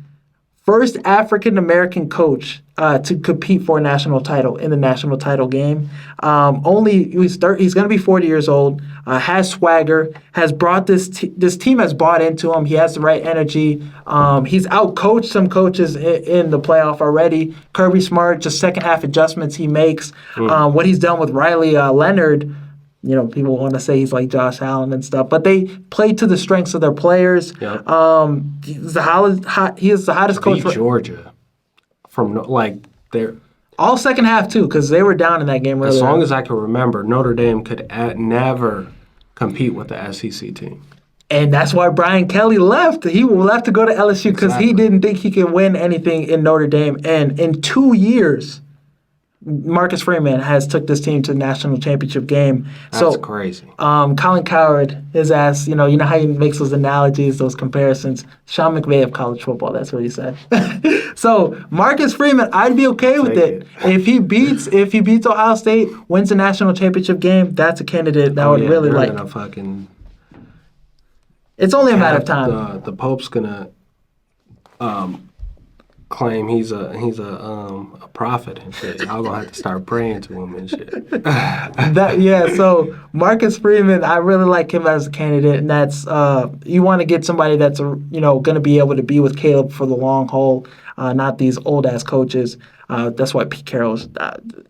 first African-American coach to compete for a national title in the national title game. He's going to be 40 years old, has swagger, has brought this team has bought into him. He has the right energy. He's outcoached some coaches in the playoff already. Kirby Smart, just second half adjustments he makes. What he's done with Riley Leonard, you know, people want to say he's like Josh Allen and stuff, but they play to the strengths of their players. Yep. He is the hottest coach Beat Georgia from their. All second half too, because they were down in that game. As long as I can remember, Notre Dame could never compete with the SEC team. And that's why Brian Kelly left. He left to go to LSU because he didn't think he could win anything in Notre Dame. And in 2 years, Marcus Freeman has took this team to the national championship game. That's crazy. Colin Cowherd, his ass, you know how he makes those analogies, those comparisons. Sean McVay of college football, that's what he said. So Marcus Freeman, I'd be okay with it. If he beats Ohio State, wins the national championship game, that's a candidate that I would really like. It's only a matter of time. The Pope's gonna claim he's a prophet and shit. Y'all gonna have to start praying to him and shit. So Marcus Freeman, I really like him as a candidate, and that's you want to get somebody that's gonna be able to be with Caleb for the long haul, not these old ass coaches. That's why Pete Carroll's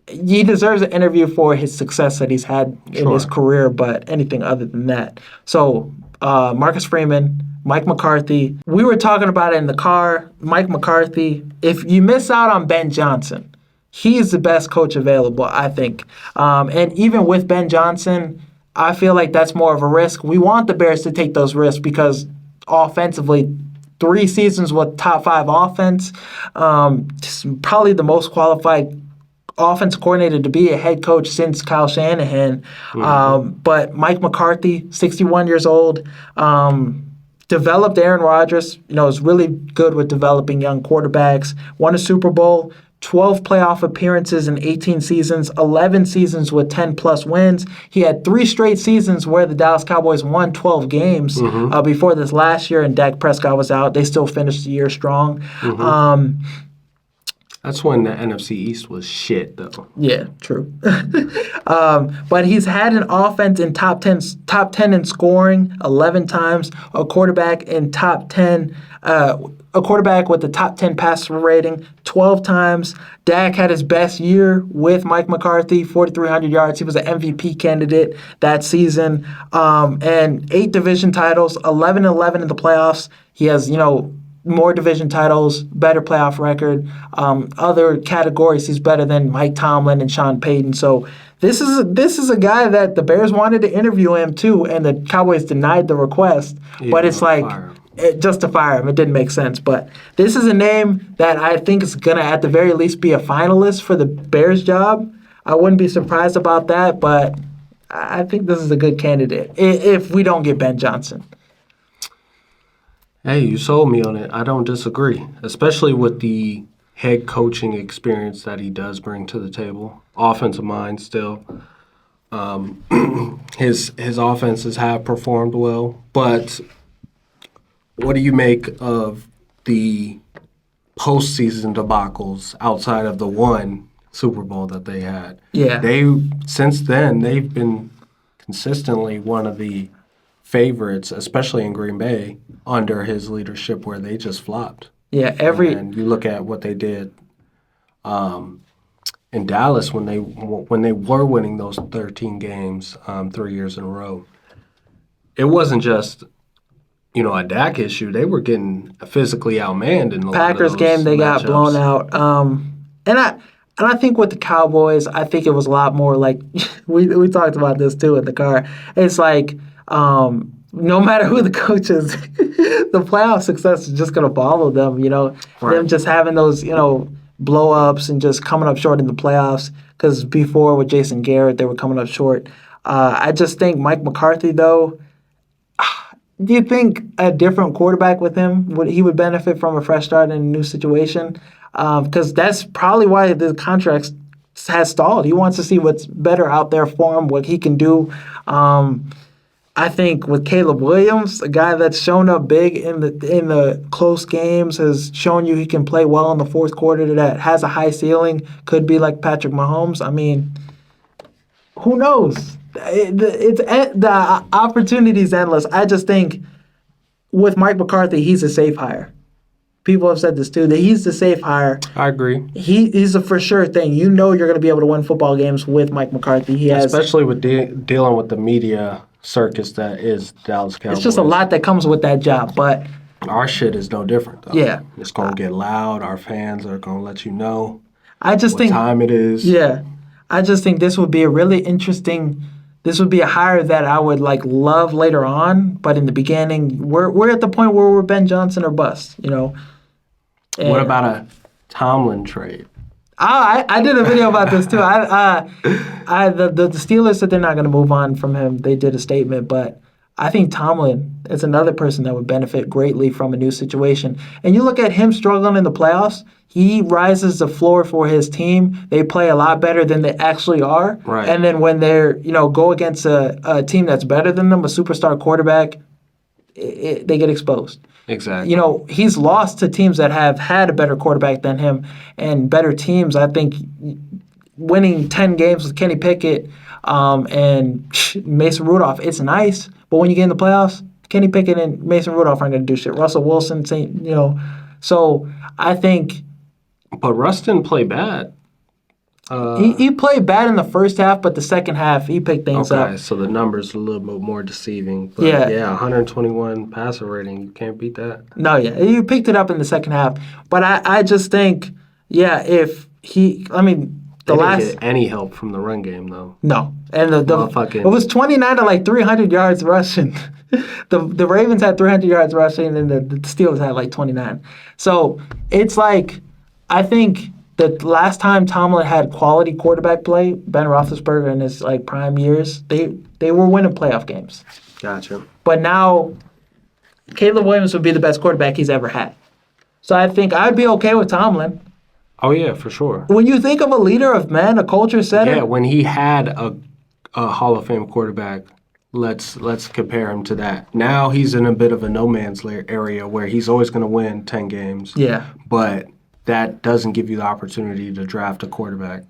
he deserves an interview for his success that he's had in his career, but anything other than that. So Marcus Freeman, Mike McCarthy. We were talking about it in the car. Mike McCarthy, if you miss out on Ben Johnson, he is the best coach available, I think. And even with Ben Johnson, I feel like that's more of a risk. We want the Bears to take those risks because offensively, 3 seasons with top 5 offense, probably the most qualified offense coordinator to be a head coach since Kyle Shanahan. But Mike McCarthy, 61 years old, developed Aaron Rodgers, is really good with developing young quarterbacks, won a Super Bowl, 12 playoff appearances in 18 seasons, 11 seasons with 10-plus wins. He had 3 straight seasons where the Dallas Cowboys won 12 games before this last year, and Dak Prescott was out. They still finished the year strong. That's when the NFC East was shit, though. Yeah, true. But he's had an offense in top 10 in scoring 11 times, a quarterback in top 10, a quarterback with the top 10 passer rating 12 times. Dak had his best year with Mike McCarthy, 4,300 yards. He was an MVP candidate that season. And 8 division titles, 11-11 in the playoffs. He has, more division titles, better playoff record. Other categories, he's better than Mike Tomlin and Sean Payton. So this is a guy that the Bears wanted to interview him too, and the Cowboys denied the request. But it's like just to fire him, it didn't make sense. But this is a name that I think is gonna at the very least be a finalist for the Bears job. I wouldn't be surprised about that, but I think this is a good candidate if we don't get Ben Johnson. Hey, you sold me on it. I don't disagree, especially with the head coaching experience that he does bring to the table. Offensive mind still. His offenses have performed well, but what do you make of the postseason debacles outside of the one Super Bowl that they had? Yeah. Since then, they've been consistently one of the favorites, especially in Green Bay, under his leadership, where they just flopped. Yeah, and you look at what they did in Dallas when they were winning those 13 games 3 years in a row. It wasn't just a Dak issue. They were getting physically outmanned in the Packers game. They got blown out. And I think with the Cowboys, I think it was a lot more like we talked about this too in the car. It's like. No matter who the coach is, the playoff success is just going to follow them, Right. Them just having those, blow-ups and just coming up short in the playoffs. Because before with Jason Garrett, they were coming up short. I just think Mike McCarthy, though, do you think a different quarterback with him, he would benefit from a fresh start in a new situation? Because that's probably why the contract has stalled. He wants to see what's better out there for him, what he can do. I think with Caleb Williams, a guy that's shown up big in the close games, has shown you he can play well in the fourth quarter, that has a high ceiling, could be like Patrick Mahomes. I mean, who knows? The opportunity's endless. I just think with Mike McCarthy, he's a safe hire. People have said this too, that he's the safe hire. I agree. He's a for sure thing. You're going to be able to win football games with Mike McCarthy. Especially with dealing with the media circus that is Dallas Cowboys. It's just a lot that comes with that job, but our shit is no different, though. Yeah. It's going to get loud. Our fans are going to let you know what time it is. Yeah. I just think this would be a really interesting – this would be a hire that I would, love later on, but in the beginning, we're at the point where we're Ben Johnson or bust, And what about a Tomlin trade? I did a video about this too. The Steelers said they're not going to move on from him. They did a statement, but I think Tomlin is another person that would benefit greatly from a new situation. And you look at him struggling in the playoffs, he rises the floor for his team. They play a lot better than they actually are. Right. And then when they're, go against a team that's better than them, a superstar quarterback, they get exposed. Exactly. He's lost to teams that have had a better quarterback than him and better teams. I think winning 10 games with Kenny Pickett and Mason Rudolph, it's nice. But when you get in the playoffs, Kenny Pickett and Mason Rudolph aren't going to do shit. Russell Wilson, So I think... But Russ didn't play bad. He played bad in the first half, but the second half, he picked things up. Okay, so the numbers are a little bit more deceiving. But yeah, 121 passer rating. You can't beat that. No, you picked it up in the second half. But I just think, if he... I mean, they didn't get any help from the run game, though. No. And it was 29 to 300 yards rushing. The Ravens had 300 yards rushing, and the Steelers had 29. So it's I think... The last time Tomlin had quality quarterback play, Ben Roethlisberger in his prime years, they were winning playoff games. Gotcha. But now, Caleb Williams would be the best quarterback he's ever had. So I think I'd be okay with Tomlin. Oh yeah, for sure. When you think of a leader of men, a culture setter, Yeah, when he had a Hall of Fame quarterback, let's compare him to that. Now he's in a bit of a no man's area where he's always going to win 10 games. yeah, But that doesn't give you the opportunity to draft a quarterback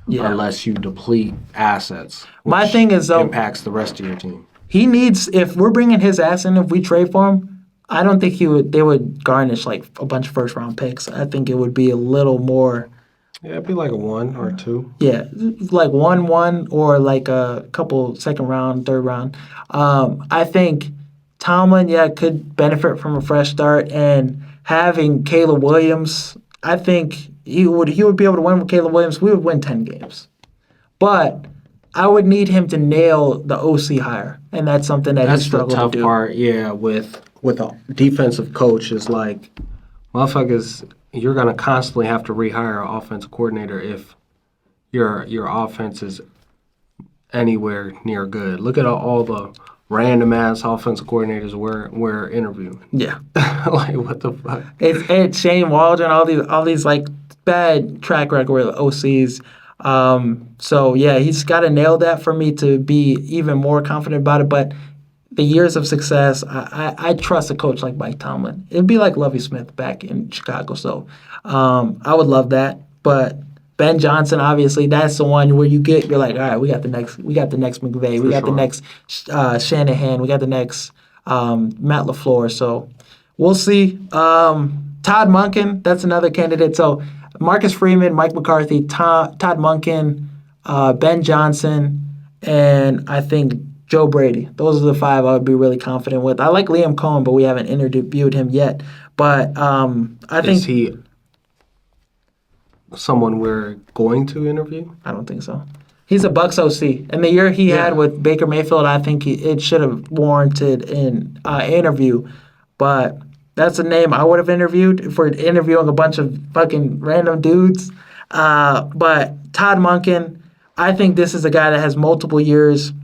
yeah. unless you deplete assets, My which thing is though, impacts the rest of your team. he needs, if we're bringing his ass in, if we trade for him, I don't think they would garnish like a bunch of first round picks. I think it would be a little more, Yeah, it'd be like a 1 or 2. yeah, like 1-1 or like a couple second round, third round. I think Tomlin, yeah, could benefit from a fresh start, and having Caleb Williams, I think he would be able to win with Caleb Williams. We would win 10 games. But I would need him to nail the OC hire, and that's something that he That's the struggled tough to do. part, yeah, with a defensive coach is like, motherfuckers, you're gonna constantly have to rehire an offensive coordinator if your offense is anywhere near good. Look at all the random ass offensive coordinators we're interviewing. Yeah, Like what the fuck? it's Shane Waldron, all these like bad track record with OCs. So yeah, he's got to nail that for me to be even more confident about it. But the years of success, I trust a coach like Mike Tomlin. It'd be like Lovie Smith back in Chicago. So I would love that. But Ben Johnson, obviously, that's the one where you're like, all right, we got the next McVay, we got the sure. next Shanahan, we got the next Matt LaFleur. So we'll see. Todd Monken, that's another candidate. So Marcus Freeman, Mike McCarthy, Todd Monken, Ben Johnson, and I think Joe Brady. Those are the 5 I would be really confident with. I like Liam Cohen, but we haven't interviewed him yet. But I think Is he someone we're going to interview? I don't think so. He's a Bucks OC, and the year he had with Baker Mayfield, I think it should have warranted an interview. But that's a name I would have interviewed if we're interviewing a bunch of fucking random dudes. But Todd Monken, I think this is a guy that has multiple years.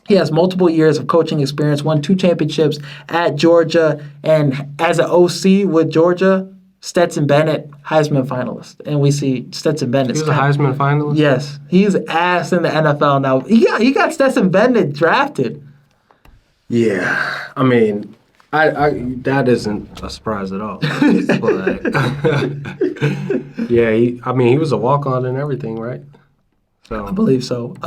He has multiple years of coaching experience, won 2 championships at Georgia, and as an OC with Georgia, Stetson Bennett, Heisman finalist. And we see Stetson Bennett. He was a Heisman finalist? Yes. He's ass in the NFL now. He got Stetson Bennett drafted. Yeah. I mean, I that isn't a surprise at all. But yeah, he was a walk-on and everything, right? So I believe so.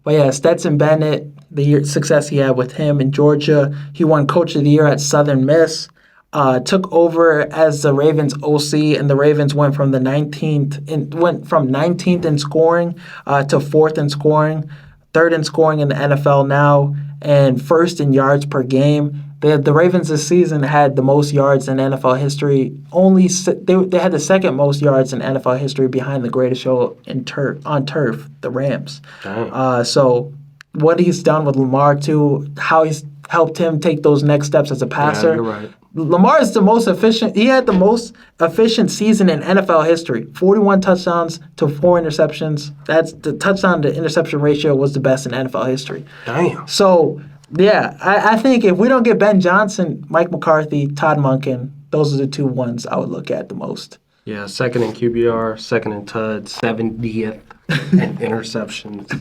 But yeah, Stetson Bennett, the success he had with him in Georgia, he won Coach of the Year at Southern Miss. Took over as the Ravens OC, and the Ravens went from 19th in scoring to 4th in scoring, 3rd in scoring in the NFL now, and 1st in yards per game. The Ravens this season had the most yards in NFL history. They had the 2nd most yards in NFL history behind the greatest show on turf, the Rams. So what he's done with Lamar too, how he's helped him take those next steps as a passer. yeah, you're right. Lamar is the most efficient. He had the most efficient season in NFL history. 41 touchdowns to 4 interceptions. That's the touchdown to interception ratio was the best in NFL history. Damn. So, yeah, I think if we don't get Ben Johnson, Mike McCarthy, Todd Monken, those are the 2 ones I would look at the most. Yeah, 2nd in QBR, 2nd in TUD, 70th in interceptions.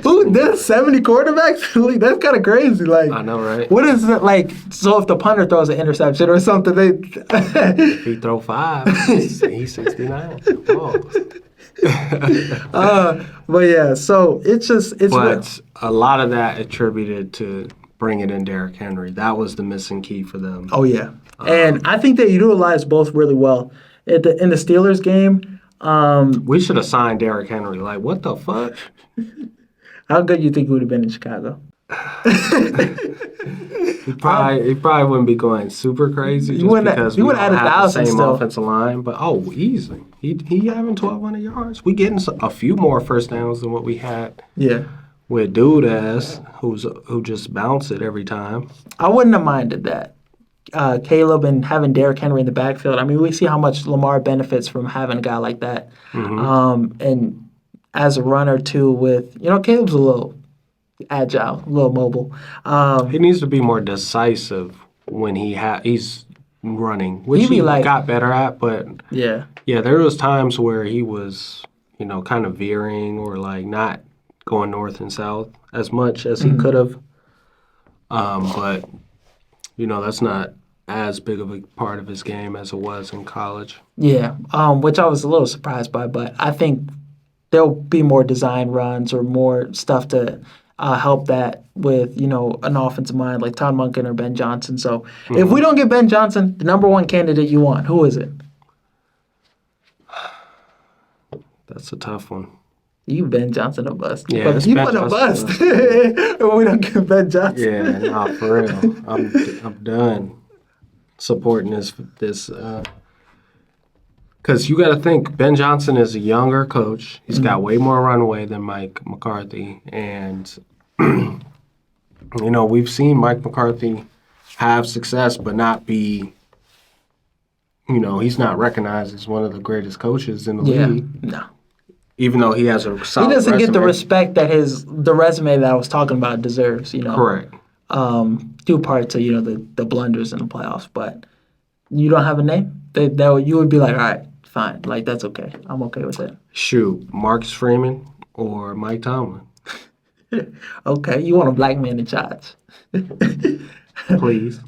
Ooh, there's 70 quarterbacks? Like, that's kind of crazy. Like, I know, right? What is it like? So if the punter throws an interception or something, If he throw 5, he's 69. But yeah, so it's But a lot of that attributed to bringing in Derrick Henry. That was the missing key for them. Oh yeah, and I think they utilized both really well. In the Steelers game, We should have signed Derrick Henry. Like, what the fuck? how good you think he would have been in Chicago? He probably wouldn't be going super crazy just because we would've don't had have the 1,000 same still. offensive line. But easy. He having 1,200 yards. We getting a few more first downs than what we had Yeah, with dude ass who just bounce it every time. I wouldn't have minded that. Caleb and having Derrick Henry in the backfield. I mean, we see how much Lamar benefits from having a guy like that. And as a runner too, with Caleb's a little agile, a little mobile. He needs to be more decisive when he's running, which He be he like- got better at. But Yeah. yeah, there was times where he was, kind of veering or like not going north and south as much as he could have. But that's not as big of a part of his game as it was in college. Yeah. Which I was a little surprised by, but I think there'll be more design runs or more stuff to help that with, an offensive mind like Todd Monken or Ben Johnson. So if we don't get Ben Johnson, the number one candidate you want, who is it? That's a tough one. You Ben Johnson a bust. Yeah, But it's you Ben want a Johnson bust. If we don't get Ben Johnson. Yeah, nah, for real. I'm done supporting this because you got to think Ben Johnson is a younger coach. He's got way more runway than Mike McCarthy, and we've seen Mike McCarthy have success, but not be. He's not recognized as one of the greatest coaches in the league. No. Even though he has a solid He doesn't get the resume. respect that the resume that I was talking about deserves, Correct. Due part to, the blunders in the playoffs. But you don't have a name? That you would be like, all right, fine. Like, that's okay. I'm okay with it. Shoot, Marcus Freeman or Mike Tomlin. Okay, you want a black man in charge. Please.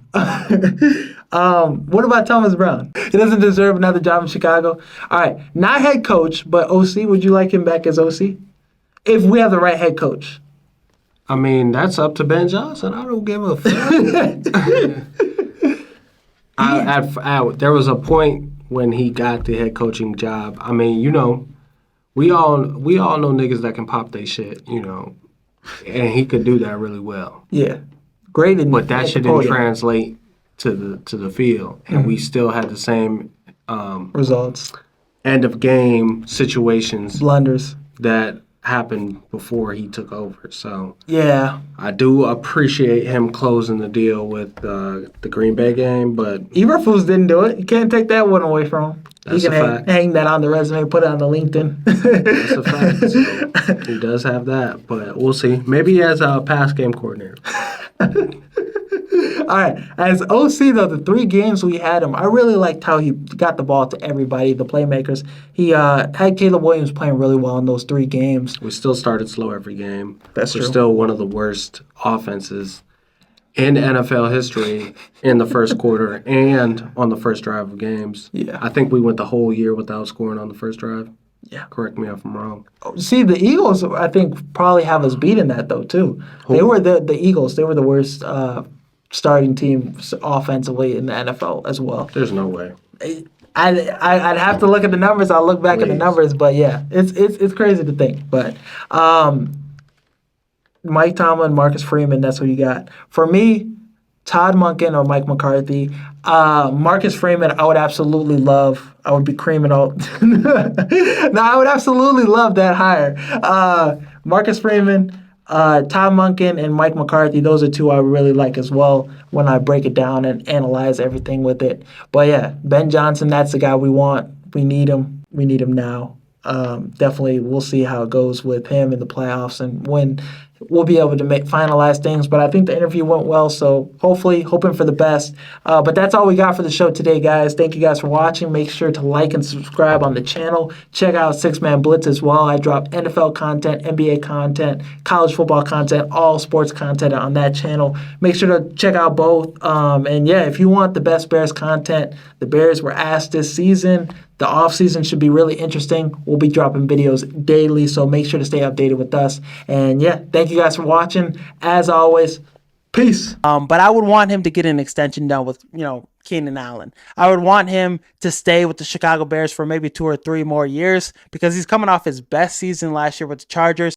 What about Thomas Brown? He doesn't deserve another job in Chicago. All right, not head coach, but OC. Would you like him back as OC? If we have the right head coach. I mean, that's up to Ben Johnson. I don't give a fuck. There was a point when he got the head coaching job. I mean, we all know niggas that can pop they shit, and he could do that really well. Yeah, great. But that shit didn't translate to the field, and we still had the same results, end of game situations, blunders that happened before he took over. So yeah, I do appreciate him closing the deal with the Green Bay game, but Eberflus didn't do it. You can't take that one away from him. That's he can a fact. hang that on the resume, put it on the LinkedIn. That's a fact. So he does have that, but we'll see. Maybe he has a pass game coordinator. All right. As OC, though, the 3 games we had him, I really liked how he got the ball to everybody, the playmakers. He had Caleb Williams playing really well in those 3 games. We still started slow every game. That's We're true. still one of the worst offenses in NFL history in the first quarter and on the first drive of games. Yeah. I think we went the whole year without scoring on the first drive. Yeah. Correct me if I'm wrong. See, the Eagles, I think, probably have us beat in that, though, too. They were the Eagles. They were the worst starting team offensively in the NFL as well. There's no way. I'd have to look at the numbers. I'll look back at the Please. numbers, but yeah, it's crazy to think. But Mike Tomlin, Marcus Freeman, that's who you got. For me, Todd Monken or Mike McCarthy. Marcus Freeman, I would absolutely love. I would be creaming out. No, I would absolutely love that hire. Marcus Freeman, Todd Monken, and Mike McCarthy. Those are 2 I really like as well when I break it down and analyze everything with it. But yeah, Ben Johnson, that's the guy we want. We need him. We need him now. Definitely, we'll see how it goes with him in the playoffs and when we'll be able to finalize things. But I think the interview went well, so hoping for the best. But that's all we got for the show today, guys. Thank you guys for watching. Make sure to like and subscribe on the channel. Check out 6-Man Blitz as well. I drop NFL content, NBA content, college football content, all sports content on that channel. Make sure to check out both. And yeah, if you want the best Bears content, the Bears were asked this season. The offseason should be really interesting. We'll be dropping videos daily, so make sure to stay updated with us. And yeah, thank you guys for watching. As always, peace. But I would want him to get an extension done with, Keenan Allen. I would want him to stay with the Chicago Bears for maybe 2 or 3 more years because he's coming off his best season last year with the Chargers.